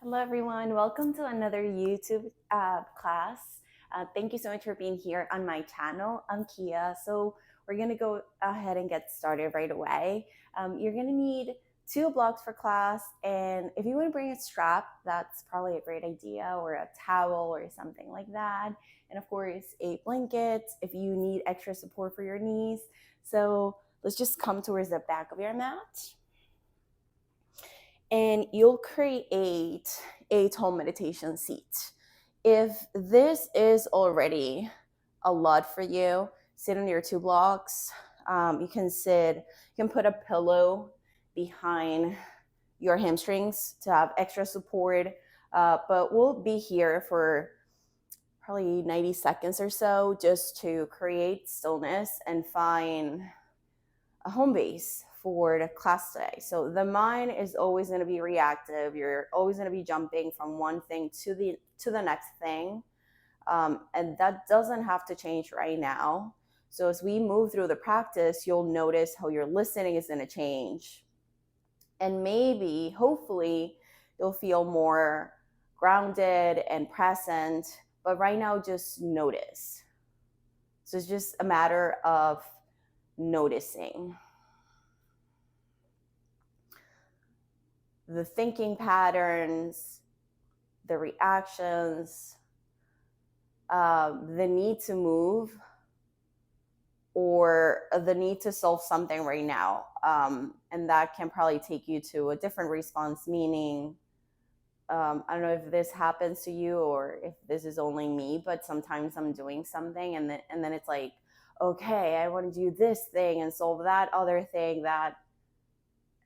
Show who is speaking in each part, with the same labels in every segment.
Speaker 1: Hello, everyone. Welcome to another YouTube class. Thank you so much for being here on my channel. I'm Chia. So we're going to go ahead and get started right away. You're going to need 2 blocks for class. And if you want to bring a strap, that's probably a great idea, or a towel or something like that. And of course, a blanket if you need extra support for your knees. So let's just come towards the back of your mat. And you'll create a tall meditation seat. If this is already a lot for you, sit on your 2 blocks. You can put a pillow behind your hamstrings to have extra support. But we'll be here for probably 90 seconds or so just to create stillness and find a home base for the class today. So the mind is always going to be reactive. You're always going to be jumping from one thing to the next thing, and that doesn't have to change right now. So as we move through the practice, you'll notice how your listening is going to change, and maybe, hopefully, you'll feel more grounded and present. But right now, just notice. So it's just a matter of noticing the thinking patterns, the reactions, the need to move, or the need to solve something right now. And that can probably take you to a different response, meaning, I don't know if this happens to you or if this is only me, but sometimes I'm doing something and then it's like, okay, I want to do this thing and solve that other thing,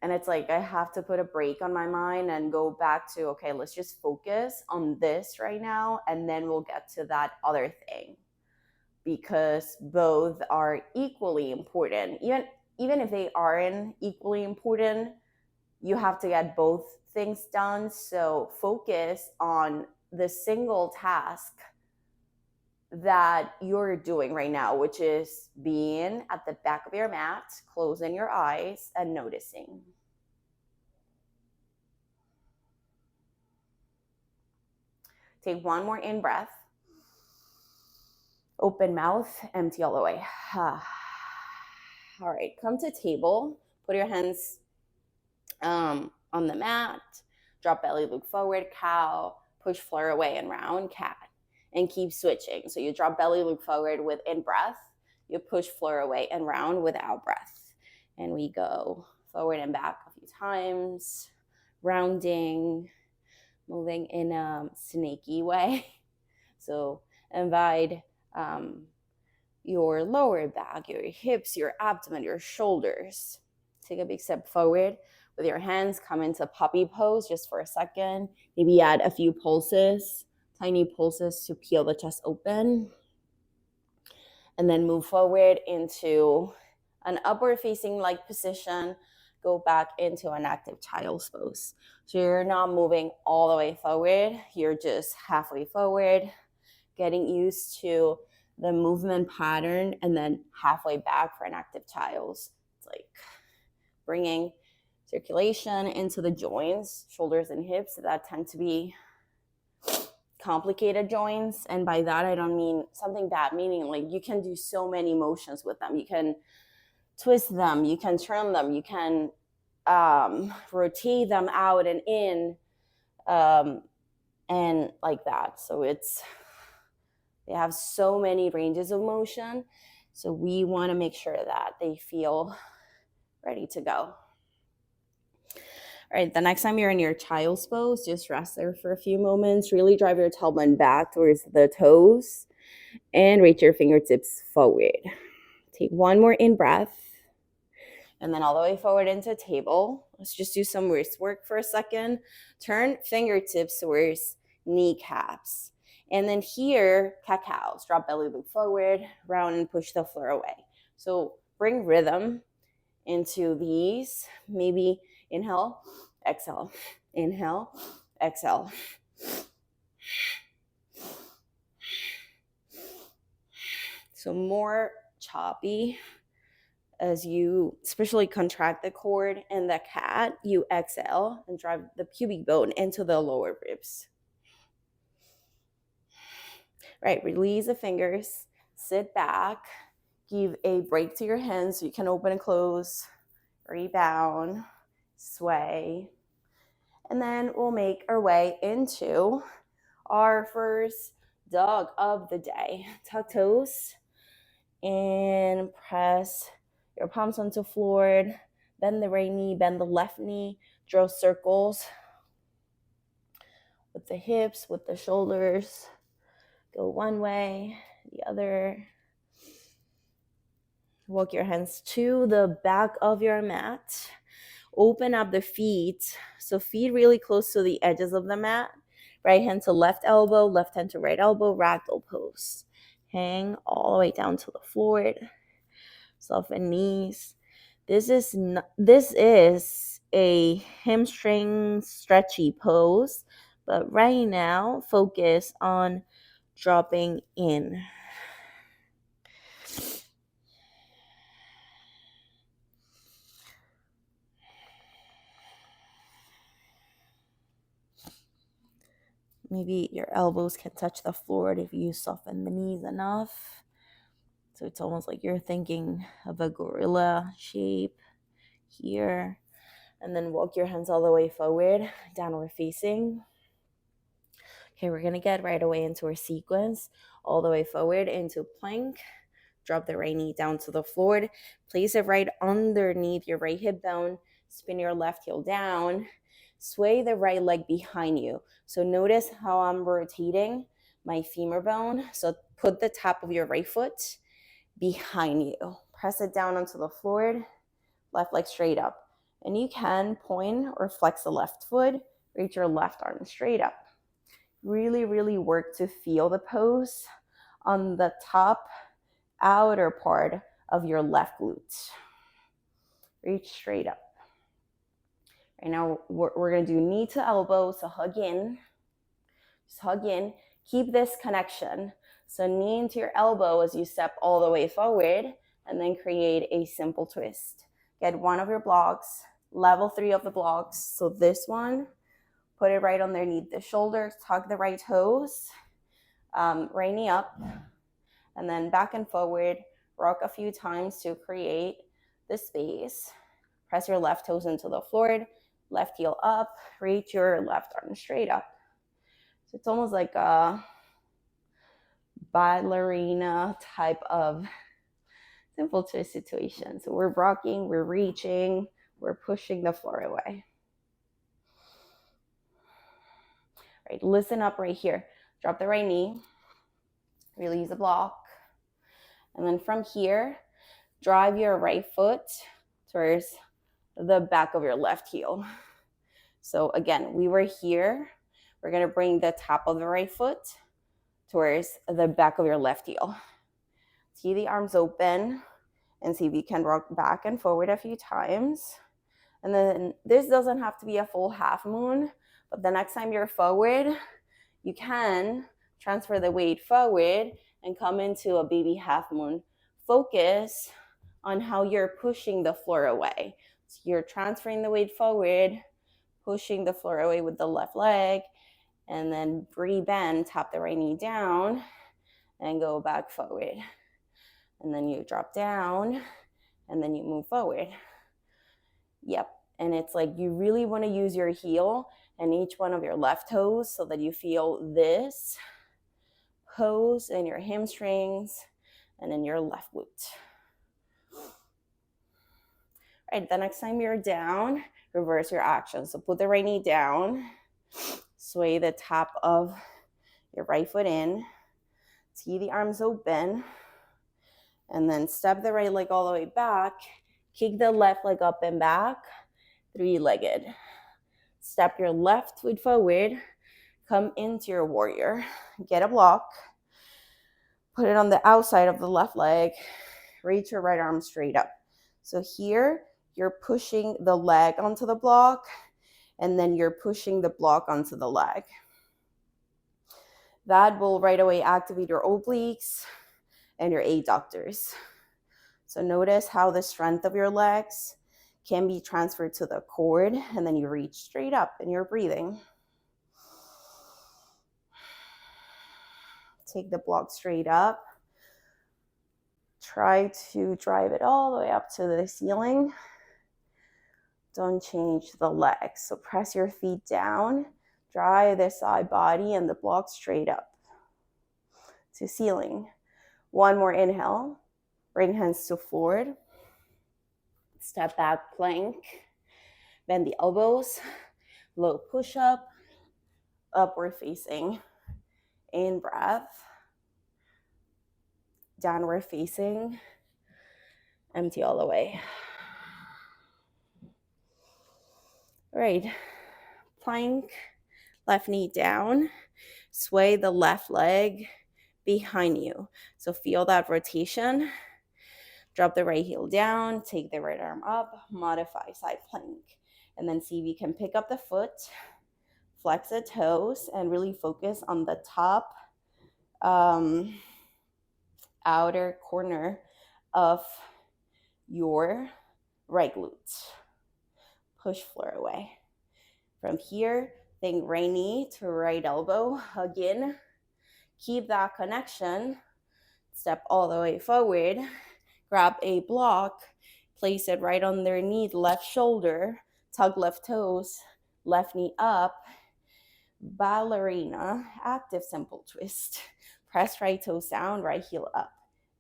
Speaker 1: and it's like I have to put a break on my mind and go back to, okay, let's just focus on this right now, and then we'll get to that other thing, because both are equally important. Even if they aren't equally important, you have to get both things done. So focus on the single task that you're doing right now, which is being at the back of your mat, closing your eyes and noticing. Take one more in breath. Open mouth, empty all the way. All right, come to table. Put your hands on the mat. Drop belly, look forward, cow. Push floor away and round, cat. And keep switching. So you drop belly, look forward with in breath. You push floor away and round without breath. And we go forward and back a few times. Rounding, moving in a snaky way. So invite your lower back, your hips, your abdomen, your shoulders. Take a big step forward with your hands. Come into puppy pose just for a second. Maybe add a few pulses, tiny pulses to peel the chest open. And then move forward into an upward facing like position. Go back into an active child's pose. So you're not moving all the way forward. You're just halfway forward, getting used to the movement pattern, and then halfway back for an active child's. It's like bringing circulation into the joints, shoulders and hips that tend to be complicated joints. And by that, I don't mean something bad, meaning like you can do so many motions with them. You can twist them, you can turn them, you can rotate them out and in, and like that. So they have so many ranges of motion. So we want to make sure that they feel ready to go. All right, the next time you're in your child's pose, just rest there for a few moments. Really drive your tailbone back towards the toes and reach your fingertips forward. Take one more in breath, and then all the way forward into table. Let's just do some wrist work for a second. Turn fingertips towards kneecaps. And then here, cat-cows. Drop belly, look forward, round, and push the floor away. So bring rhythm into these. Maybe inhale, exhale, inhale, exhale. So more choppy as you especially contract the cord and the cat, you exhale and drive the pubic bone into the lower ribs. Right, release the fingers, sit back, give a break to your hands so you can open and close, rebound, sway. And then we'll make our way into our first dog of the day. Tuck toes and press your palms onto the floor. Bend the right knee, bend the left knee, draw circles with the hips, with the shoulders. Go one way, the other. Walk your hands to the back of your mat. Open up the feet. So feet really close to the edges of the mat. Right hand to left elbow, left hand to right elbow, ragdoll pose. Hang all the way down to the floor. Soften knees. This is a hamstring stretchy pose, but right now focus on dropping in. Maybe your elbows can touch the floor if you soften the knees enough. So it's almost like you're thinking of a gorilla shape here. And then walk your hands all the way forward, downward facing. Okay, we're going to get right away into our sequence. All the way forward into plank. Drop the right knee down to the floor. Place it right underneath your right hip bone. Spin your left heel down. Sway the right leg behind you. So notice how I'm rotating my femur bone. So put the top of your right foot behind you. Press it down onto the floor. Left leg straight up. And you can point or flex the left foot. Reach your left arm straight up. Really, really work to feel the pose on the top outer part of your left glute. Reach straight up. Right now, we're going to do knee to elbow, so hug in. Just hug in. Keep this connection. So knee into your elbow as you step all the way forward, and then create a simple twist. Get one of your blocks, level 3 of the blocks. So this one, put it right underneath the shoulders, tuck the right toes, right knee up, and then back and forward. Rock a few times to create the space. Press your left toes into the floor, left heel up, reach your left arm straight up. So it's almost like a ballerina type of simple twist situation. So we're rocking, we're reaching, we're pushing the floor away. Right, listen up right here. Drop the right knee, release the block. And then from here, drive your right foot towards the back of your left heel. So again, we were here. We're going to bring the top of the right foot towards the back of your left heel. See the arms open and see if you can rock back and forward a few times. And then this doesn't have to be a full half moon, but the next time you're forward, you can transfer the weight forward and come into a baby half moon. Focus on how you're pushing the floor away. So you're transferring the weight forward, pushing the floor away with the left leg, and then re-bend, tap the right knee down, and go back forward. And then you drop down, and then you move forward. Yep, and it's like you really want to use your heel and each one of your left toes so that you feel this pose in your hamstrings and in your left glute. All right, the next time you're down, reverse your action. So put the right knee down, sway the top of your right foot in, see the arms open, and then step the right leg all the way back, kick the left leg up and back, three-legged. Step your left foot forward, come into your warrior, get a block, put it on the outside of the left leg, reach your right arm straight up. So here, you're pushing the leg onto the block, and then you're pushing the block onto the leg. That will right away activate your obliques and your adductors. So notice how the strength of your legs can be transferred to the cord, and then you reach straight up and you're breathing. Take the block straight up. Try to drive it all the way up to the ceiling. Don't change the legs. So press your feet down, drive the side body and the block straight up to ceiling. One more inhale. Bring hands to forward. Step back, plank. Bend the elbows. Low push-up. Upward facing. In breath. Downward facing. Empty all the way. All right. Plank. Left knee down. Sway the left leg behind you. So feel that rotation. Drop the right heel down, take the right arm up, modify side plank. And then see if you can pick up the foot, flex the toes, and really focus on the top outer corner of your right glute. Push floor away. From here, think right knee to right elbow, hug in. Keep that connection. Step all the way forward. Grab a block, place it right underneath left shoulder, tug left toes, left knee up, ballerina, active simple twist. Press right toes down, right heel up.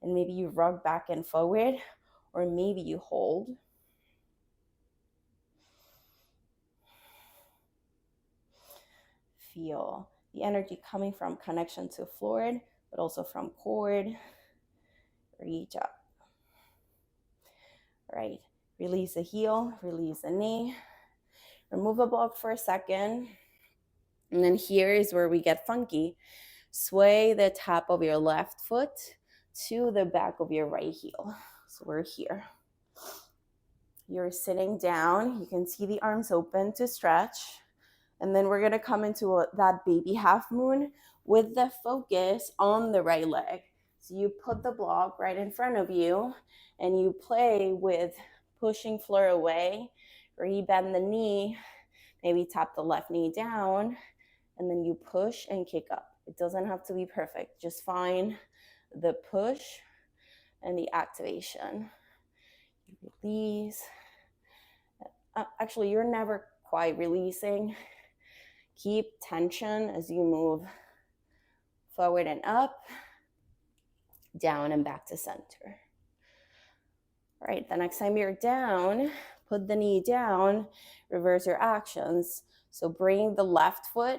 Speaker 1: And maybe you rock back and forward, or maybe you hold. Feel the energy coming from connection to floor, but also from cord. Reach up. Right, release the heel, release the knee. Remove a block for a second. And then here is where we get funky. Sway the top of your left foot to the back of your right heel. So we're here. You're sitting down. You can see the arms open to stretch. And then we're going to come into that baby half moon with the focus on the right leg. So you put the block right in front of you and you play with pushing floor away, or you bend the knee, maybe tap the left knee down, and then you push and kick up. It doesn't have to be perfect. Just find the push and the activation. Release. Actually, you're never quite releasing. Keep tension as you move forward and up, down and back to center. All right, the next time you're down, put the knee down, reverse your actions. So bring the left foot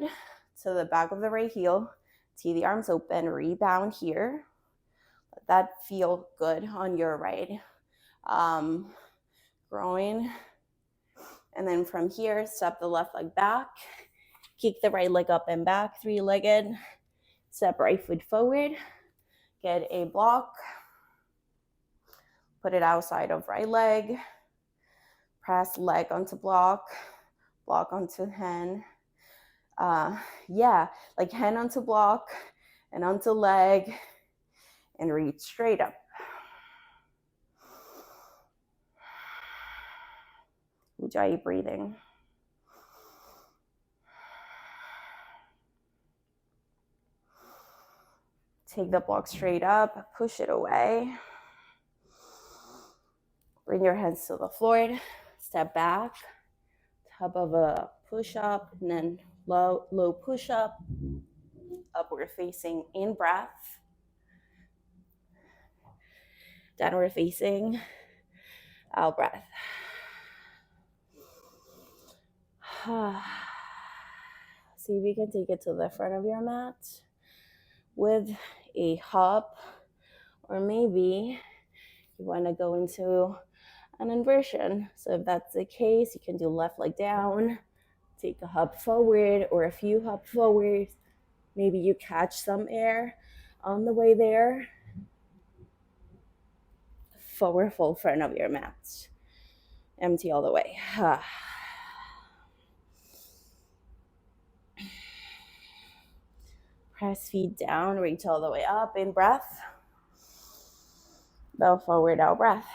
Speaker 1: to the back of the right heel, see the arms open, rebound here. Let that feel good on your right groin. And then from here, step the left leg back, kick the right leg up and back, three-legged. Step right foot forward, get a block, put it outside of right leg, press leg onto block, block onto hand. Like hand onto block and onto leg, and reach straight up. Ujjayi breathing. Take the block straight up, push it away. Bring your hands to the floor, step back, top of a push-up, and then low push-up, upward facing in breath, downward facing, out breath. See if you can take it to the front of your mat with a hop, or maybe you want to go into an inversion. So if that's the case, you can do left leg down, take a hop forward or a few hop forwards. Maybe you catch some air on the way there. Forward fold front of your mat. Empty all the way. Press feet down, reach all the way up in breath. Bow forward, out breath.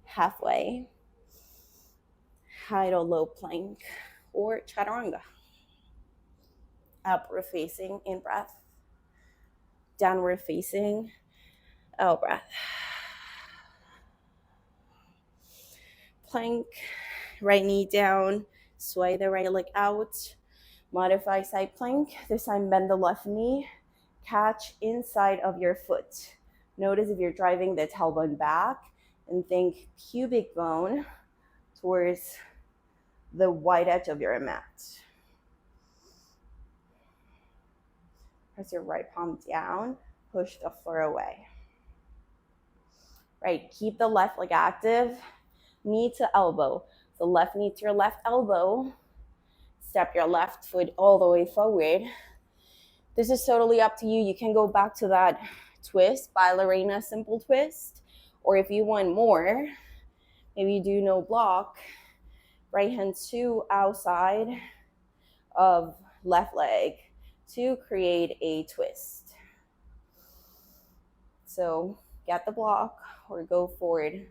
Speaker 1: Halfway. High to low plank or chaturanga. Upward facing, in breath. Downward facing, out breath. Plank, right knee down, sway the right leg out. Modify side plank. This time bend the left knee. Catch inside of your foot. Notice if you're driving the tailbone back, and think pubic bone towards the wide edge of your mat. Press your right palm down, push the floor away. Right, keep the left leg active, knee to elbow. So left knee to your left elbow, step your left foot all the way forward. This is totally up to you. You can go back to that twist, ballerina simple twist, or if you want more, maybe you do no block, right hand to outside of left leg to create a twist. So get the block or go forward,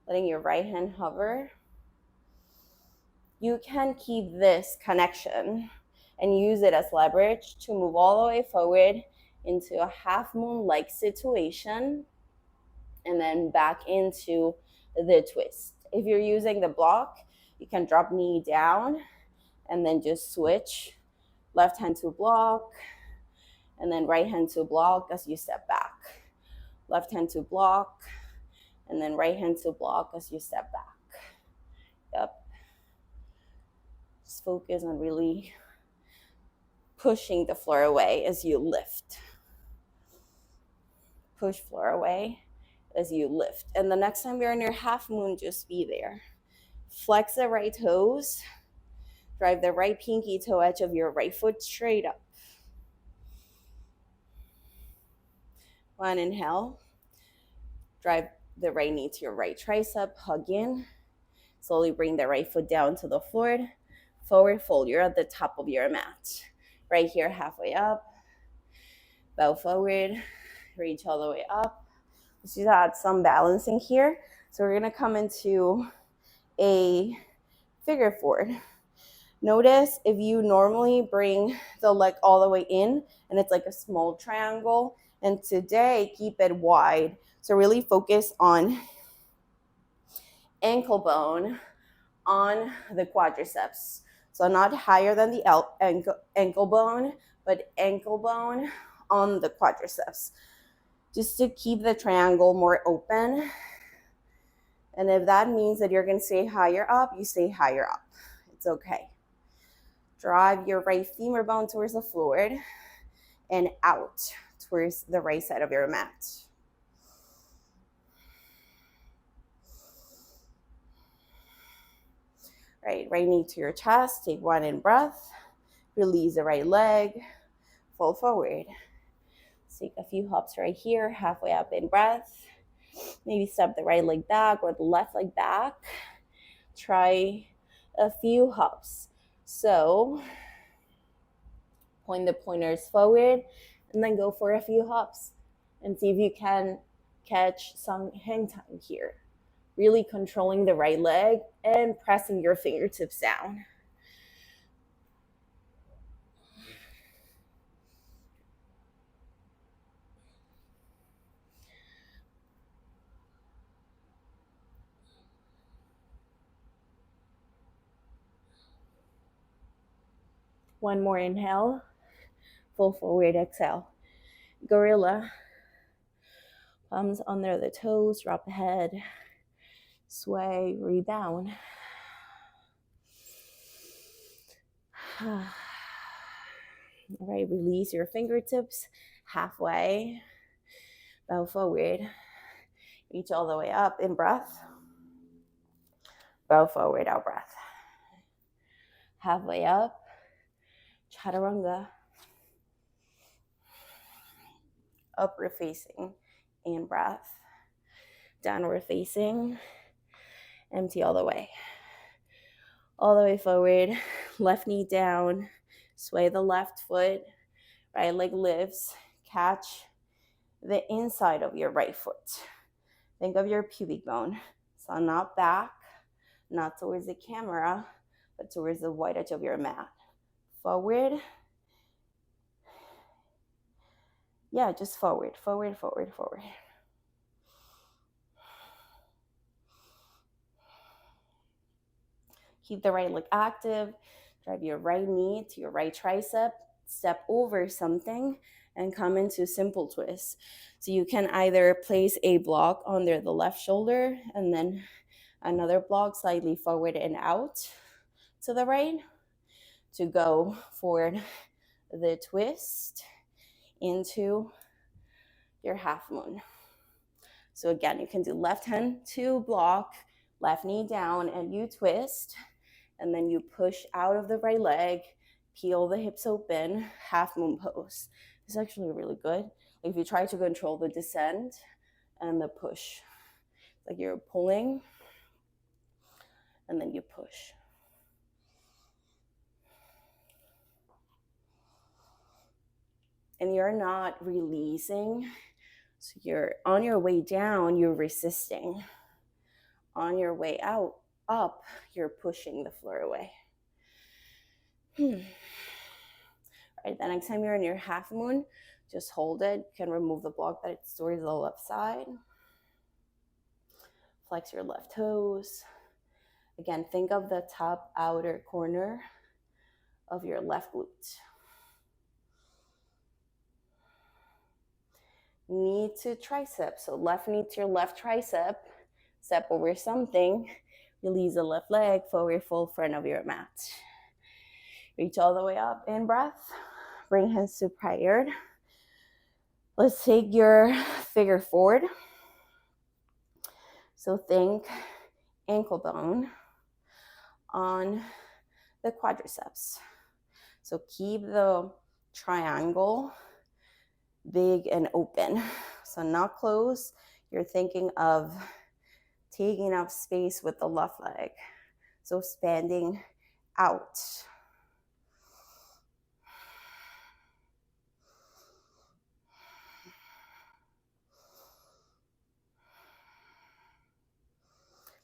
Speaker 1: letting your right hand hover. You can keep this connection and use it as leverage to move all the way forward into a half moon-like situation and then back into the twist. If you're using the block, you can drop knee down and then just switch left hand to block and then right hand to block as you step back. Left hand to block and then right hand to block as you step back. Yep. Just focus on really pushing the floor away as you lift. Push floor away as you lift. And the next time you're in your half moon, just be there. Flex the right toes. Drive the right pinky toe edge of your right foot straight up. One inhale. Drive the right knee to your right tricep. Hug in. Slowly bring the right foot down to the floor. Forward fold. You're at the top of your mat. Right here, halfway up. Bow forward. Reach all the way up. Let's just add some balancing here. So we're going to come into a figure four. Notice if you normally bring the leg all the way in and it's like a small triangle, and today keep it wide. So really focus on ankle bone on the quadriceps. So not higher than the ankle bone, but ankle bone on the quadriceps. Just to keep the triangle more open. And if that means that you're going to stay higher up, you stay higher up. It's okay. Drive your right femur bone towards the floor and out towards the right side of your mat. Right knee to your chest. Take one in breath. Release the right leg. Fold forward. Let's take a few hops right here. Halfway up in breath. Maybe step the right leg back or the left leg back. Try a few hops. So point the pointers forward and then go for a few hops and see if you can catch some hang time here. Really controlling the right leg and pressing your fingertips down. One more inhale. Full forward exhale. Gorilla. Palms under the toes. Drop the head. Sway. Rebound. All right, release your fingertips halfway. Bow forward. Reach all the way up in breath. Bow forward, out breath. Halfway up. Chaturanga. Upward facing, in breath. Downward facing. Empty all the way. All the way forward. Left knee down. Sway the left foot. Right leg lifts. Catch the inside of your right foot. Think of your pubic bone. So not back, not towards the camera, but towards the white edge of your mat. Forward. Yeah, just forward, forward, forward, forward. Keep the right leg active. Drive your right knee to your right tricep. Step over something and come into simple twist. So you can either place a block under the left shoulder and then another block slightly forward and out to the right to go for the twist into your half moon. So again, you can do left hand to block, left knee down, and you twist, and then you push out of the right leg, peel the hips open, half moon pose. It's actually really good. If you try to control the descent and the push, like you're pulling, and then you push. And you're not releasing. So you're on your way down, you're resisting. On your way out, up, you're pushing the floor away. All right, the next time you're in your half moon, just hold it. You can remove the block that it's towards the left side. Flex your left toes. Again, think of the top outer corner of your left glute. Knee to tricep. So left knee to your left tricep. Step over something. Release the left leg, forward full front of your mat. Reach all the way up, in breath. Bring hands to prayer. Let's take your figure forward. So think ankle bone on the quadriceps. So keep the triangle big and open. So not close. You're thinking of taking up space with the left leg. So expanding out.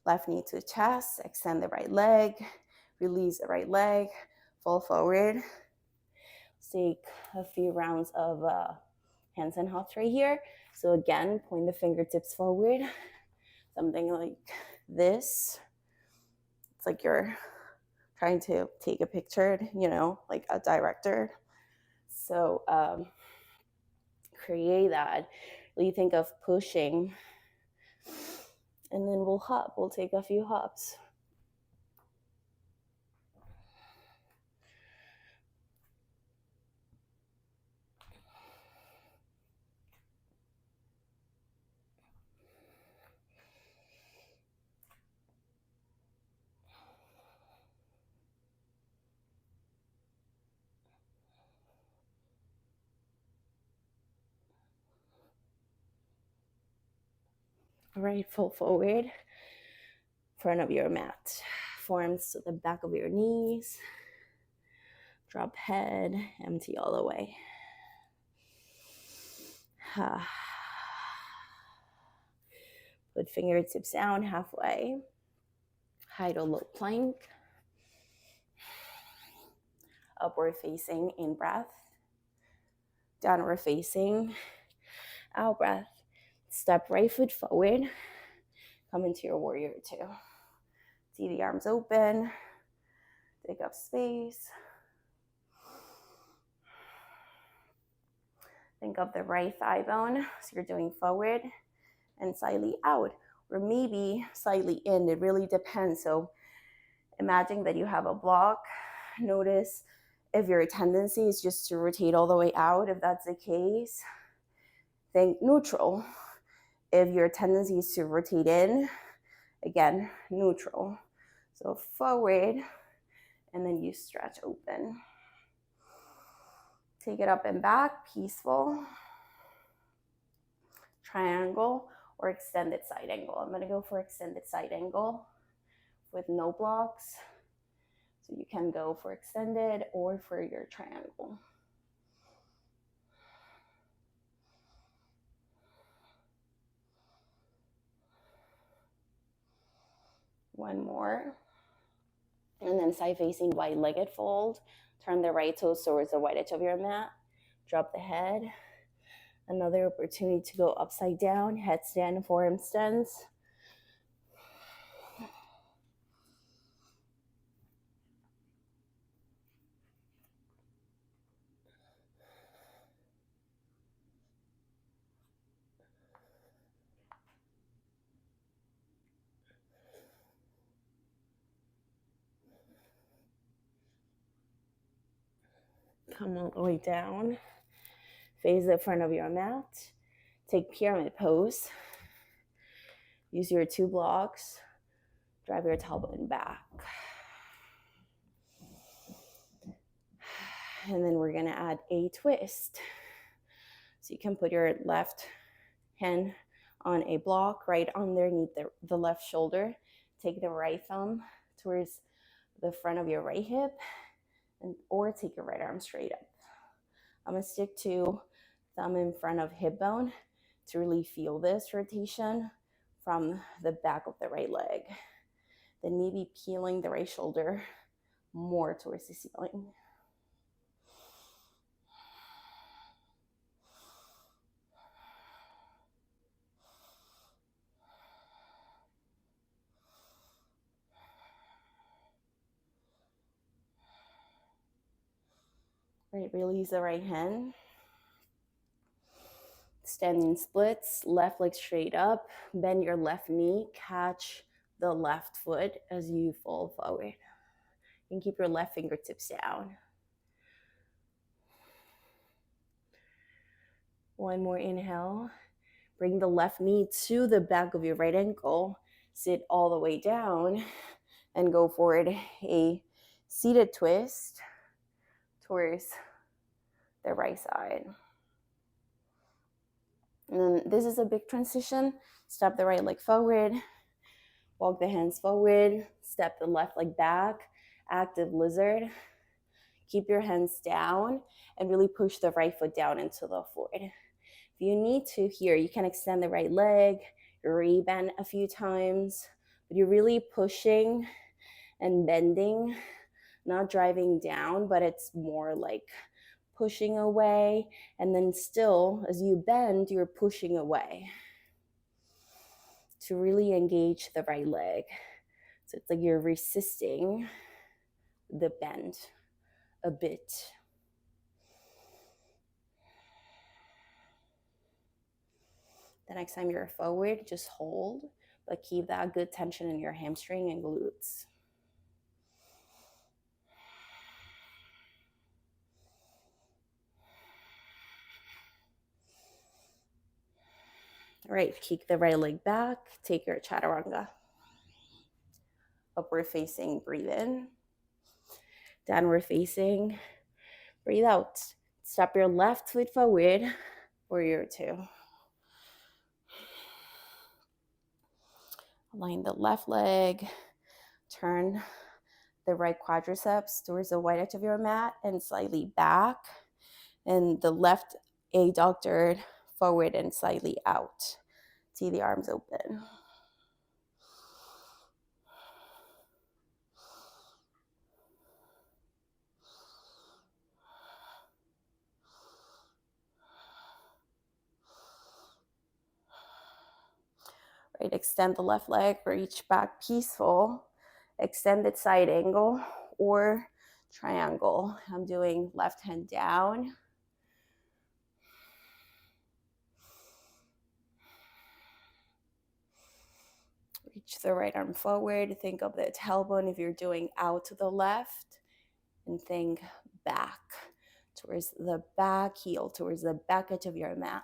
Speaker 1: Left knee to chest, extend the right leg, release the right leg, fall forward. Let's take a few rounds of handstand hops right here. So again, point the fingertips forward, something like this. It's like you're trying to take a picture, you know, like a director. So create that. You think of pushing, and then we'll hop. We'll take a few hops. All right, full forward, front of your mat. Forearms to the back of your knees. Drop head, empty all the way. Put fingertips down halfway. High to low plank. Upward facing in breath. Downward facing out breath. Step right foot forward. Come into your warrior two. See the arms open. Take up space. Think of the right thigh bone. So you're doing forward and slightly out, or maybe slightly in. It really depends. So imagine that you have a block. Notice if your tendency is just to rotate all the way out. If that's the case, think neutral. If your tendency is to rotate in, again, neutral. So forward, and then you stretch open. Take it up and back, peaceful. Triangle or extended side angle. I'm gonna go for extended side angle with no blocks. So you can go for extended or for your triangle. One more. And then side facing wide-legged fold. Turn the right toes towards the wide edge of your mat. Drop the head. Another opportunity to go upside down. Headstand, forearm stands. Come all the way down. Face the front of your mat. Take pyramid pose. Use your 2 blocks. Drive your tailbone back. And then we're going to add a twist. So you can put your left hand on a block right underneath the left shoulder. Take the right thumb towards the front of your right hip, or take your right arm straight up. I'm going to stick to thumb in front of hip bone to really feel this rotation from the back of the right leg. Then maybe peeling the right shoulder more towards the ceiling. Right, release the right hand. Standing splits, left leg straight up. Bend your left knee, catch the left foot as you fall forward. And keep your left fingertips down. One more inhale. Bring the left knee to the back of your right ankle. Sit all the way down and go forward. A seated twist towards the right side. And then this is a big transition. Step the right leg forward. Walk the hands forward. Step the left leg back. Active lizard. Keep your hands down and really push the right foot down into the floor. If you need to here, you can extend the right leg, rebend a few times, but you're really pushing and bending, not driving down, but it's more like pushing away, and then still, as you bend, you're pushing away to really engage the right leg. So it's like you're resisting the bend a bit. The next time you're forward, just hold, but keep that good tension in your hamstring and glutes. All right, kick the right leg back, take your chaturanga. Upward facing, breathe in. Downward facing, breathe out. Step your left foot forward, warrior 2. Align the left leg, turn the right quadriceps towards the wide edge of your mat and slightly back, and the left adductor forward and slightly out. See the arms open. Right, extend the left leg, reach back, peaceful, extended side angle or triangle. I'm doing left hand down. Reach the right arm forward. Think of the tailbone if you're doing out to the left, and think back towards the back heel, towards the back edge of your mat.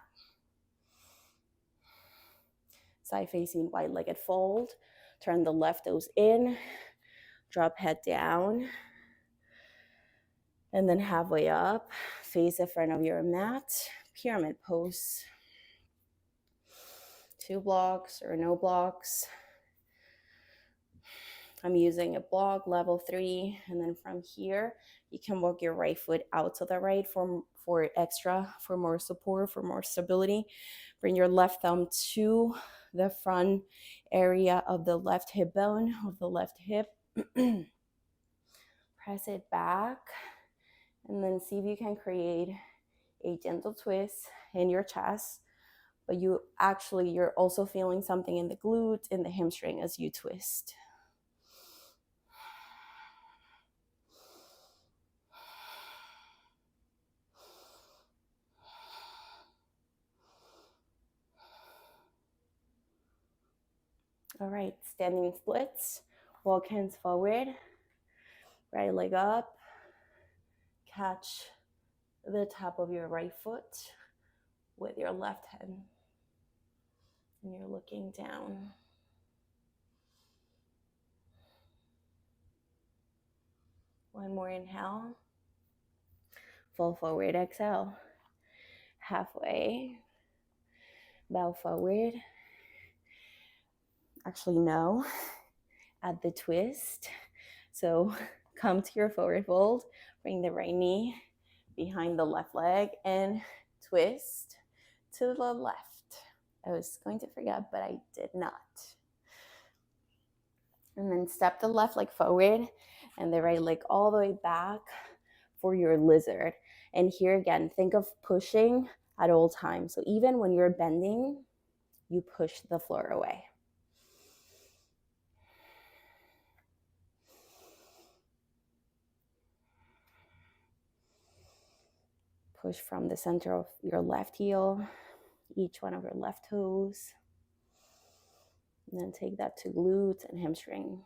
Speaker 1: Side facing wide-legged fold. Turn the left toes in. Drop head down. And then halfway up, face the front of your mat. Pyramid pose. 2 blocks or no blocks. I'm using a block, level 3. And then from here, You can walk your right foot out to the right for more support, for more stability. Bring your left thumb to the front area of the left hip bone, of the left hip. Press it back, and then see if you can create a gentle twist in your chest, but you're also feeling something in the glute, in the hamstring as you twist. All right, standing splits. Walk hands forward, right leg up, catch the top of your right foot with your left hand, and you're looking down. One more inhale, fall forward, exhale, halfway, bow forward. Actually, no, add the twist. So come to your forward fold, bring the right knee behind the left leg and twist to the left. I was going to forget, but I did not. And then step the left leg forward and the right leg all the way back for your lizard. And here again, think of pushing at all times. So even when you're bending, you push the floor away. Push from the center of your left heel, each one of your left toes. And then take that to glutes and hamstring.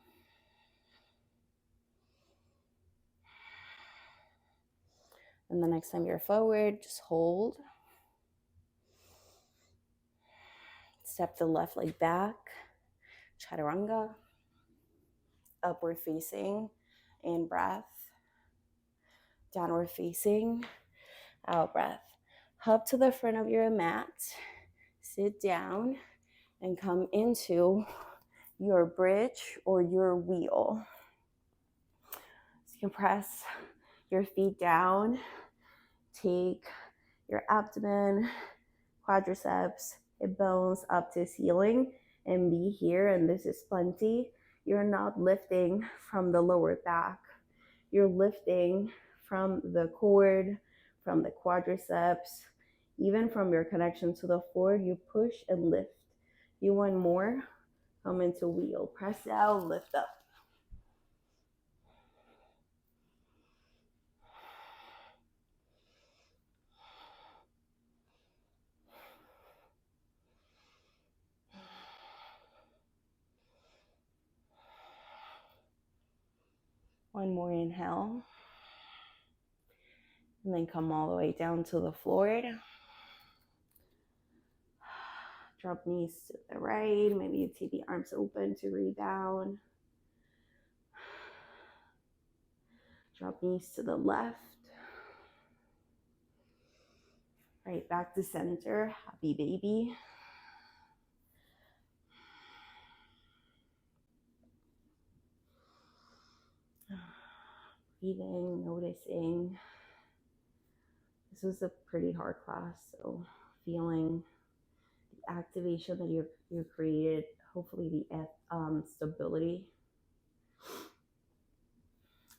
Speaker 1: And the next time you're forward, just hold. Step the left leg back, chaturanga, upward facing, in breath, downward facing, out breath. Hop to the front of your mat, sit down, and come into your bridge or your wheel. So you can press your feet down, take your abdomen, quadriceps, hip bones up to ceiling, and be here, and this is plenty. You're not lifting from the lower back. You're lifting from the cord, from the quadriceps, even from your connection to the floor. You push and lift. You want more? Come into wheel. Press down, lift up. One more inhale. And then come all the way down to the floor. Drop knees to the right. Maybe you take the arms open to rebound. Drop knees to the left. Right, back to center. Happy baby. Breathing, noticing. This was a pretty hard class, so feeling the activation that you created, hopefully the stability.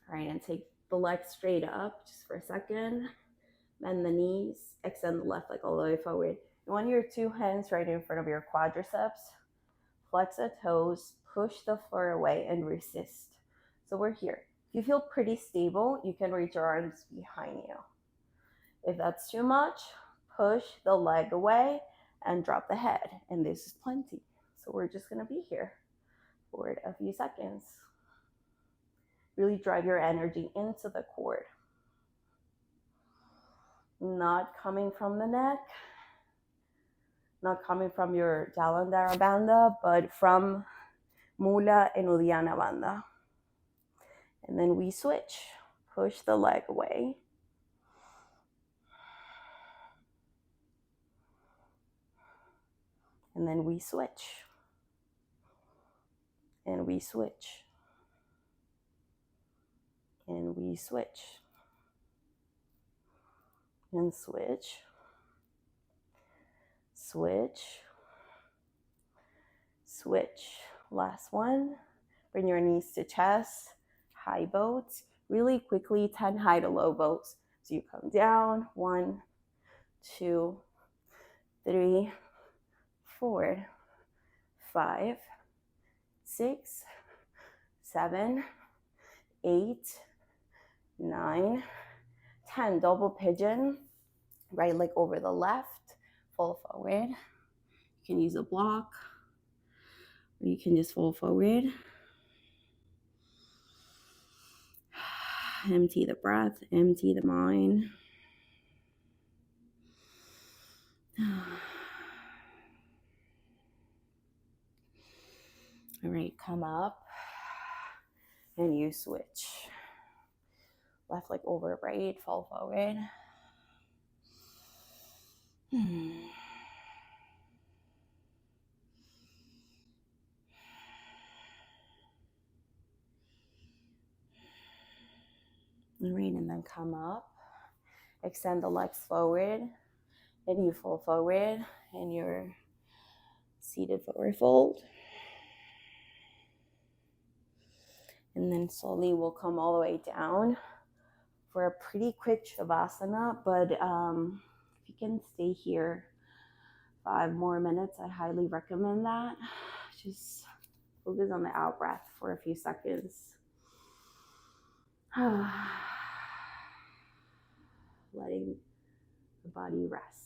Speaker 1: All right, and take the legs straight up just for a second. Bend the knees, extend the left leg all the way forward. You want your two hands right in front of your quadriceps. Flex the toes, push the floor away, and resist. So we're here. If you feel pretty stable, you can reach your arms behind you. If that's too much, push the leg away and drop the head. And this is plenty. So we're just going to be here for a few seconds. Really drive your energy into the core. Not coming from the neck, not coming from your Jalandhara Bandha, but from Mula and Uddiyana Bandha. And then we switch. Push the leg away. And then we switch. And we switch. And we switch. and switch, switch, switch. Last one. Bring your knees to chest, high boats. Really quickly, 10 high to low boats. So you come down, 1, 2, 3, 4, 5, 6, 7, 8, 9, 10. Double pigeon, right leg over the left, fold forward. You can use a block, or you can just fold forward. Empty the breath, empty the mind. All right, come up and you switch. Left leg over right, fall forward. All right, and then come up. Extend the legs forward. Then you fall forward and you're seated forward fold. And then slowly we'll come all the way down for a pretty quick Shavasana, but if you can stay here 5 more minutes, I highly recommend that. Just focus on the out breath for a few seconds. Letting the body rest.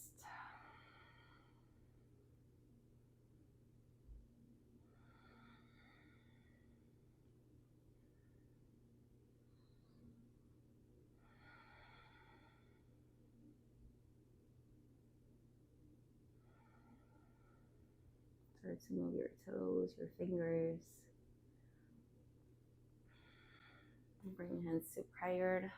Speaker 1: Start to move your toes, your fingers. Bring your hands to prayer.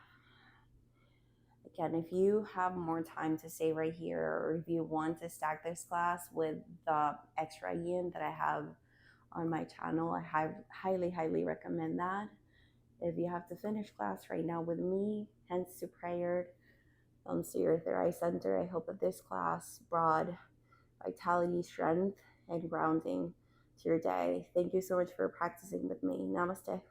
Speaker 1: Again, if you have more time to stay right here, or if you want to stack this class with the extra yin that I have on my channel, I highly recommend that. If you have to finish class right now with me, hands to prayer, thumbs to your third eye center. I hope that this class brought vitality, strength, and grounding to your day. Thank you so much for practicing with me. Namaste.